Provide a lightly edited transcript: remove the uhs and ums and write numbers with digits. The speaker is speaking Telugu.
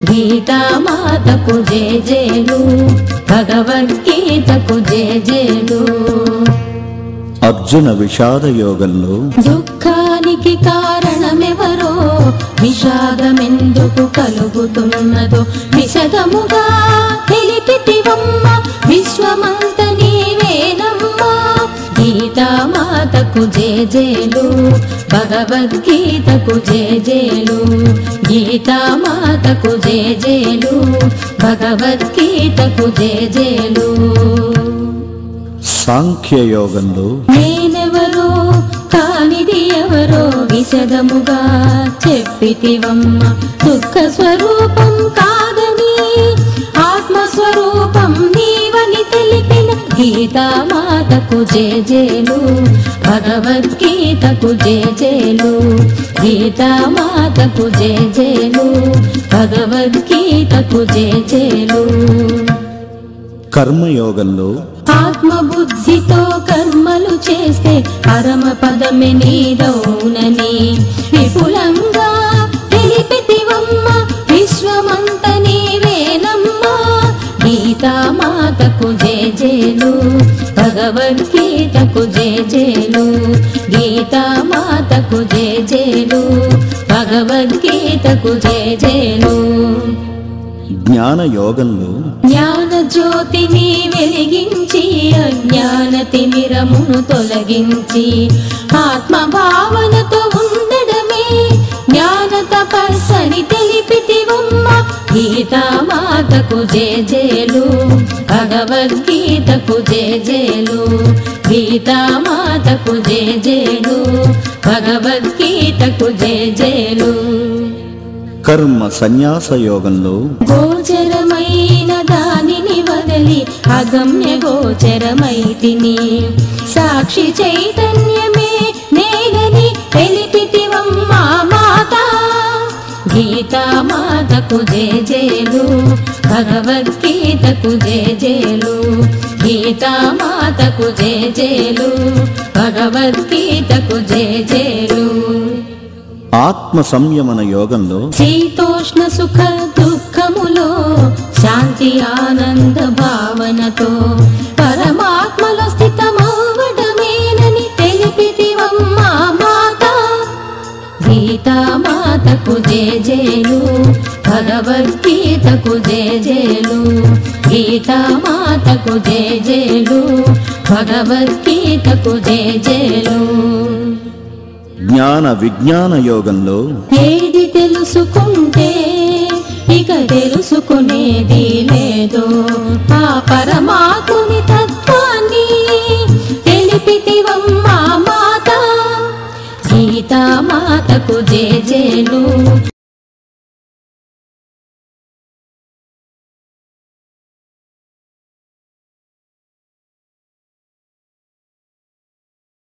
గీతామాతకు జేజేలు, భగవద్గీతకు జేజేలు. అర్జున విషాద యోగంలో దుఃఖానికి కారణమెవరో, విషాదమెందుకు కలుగుతున్నదో విశదముగా తెలిపితివమ్మ, విశ్వమంత నీవేనమ్మా. గీతామాతకు జేజేలు, భగవద్గీతకు జేజేలు. గీతామాతకు జేజేలు, భగవద్గీతకు జేజేలు. సాంఖ్యయోగంలో నేనెవరో కానిది ఎవరో విశదముగా చెప్పితివమ్మ, దుఃఖ స్వరూపం కాదని ఆత్మస్వరూపం నీవని తెలిపిన. గీతామాతకు జేజేలు, భగవద్గీతకు జేజేలు. గీతామాతకు జేజేలు, భగవద్గీతకు జేజేలు. కర్మయోగంలో ఆత్మబుద్ధితో కర్మలు చేస్తే పరమ పదమే నీదౌనని విపులంగా తెలిపితివమ్మ, విశ్వమంత నీవేనమ్మా. గీతామాతకు జేజేలు, భగవద్గీతకు జేజేలు. గీతామాతకు జేజేలు, భగవద్గీతకు జేజేలు. జ్ఞాన యోగంలో జ్ఞాన జ్యోతిని వెలిగించి అజ్ఞాన తిమిరమును తొలగించి ఆత్మభావనతో ఉండడమే జ్ఞాన తపస్సని తెలిపితివమ్మ. గీతామాతకు జేజేలు, భగవద్గీతకు జేజేలు. గీతామాతకు జేజేలు, భగవద్గీతకు జేజేలు. కర్మ సన్యాస యోగంలో గోచరమైన దానిని వదలి అగమ్య గోచరమైతిని, సాక్షి చైతన్యమే నేనని తెలిపితివమ్మా మాత. గీతామాతకు జేజేలు, భగవద్గీతకు జేజేలు. గీతామాతకు జేజేలు, భగవద్గీతకు జేజేలు. ఆత్మ సంయమన యోగంలో శీతోష్ణ సుఖ దుఃఖములో శాంతి ఆనంద భావనతో పరమాత్మలో స్థితమవ్వడమేనని తెలిపితివమ్మా మాత. గీతామాతకు జేజేలు, భగవద్గీతకు జేజేలు. గీతామాతకు జేజేలు, భగవద్గీతకు జేజేలు. జ్ఞాన విజ్ఞాన యోగంలో ఏది తెలుసుకుంటే ఇక తెలుసుకునేది లేదో ఆ పరమాత్ముని తత్వాన్ని తెలిపితివమ్మా మాత. గీతామాతకు జేజేలు,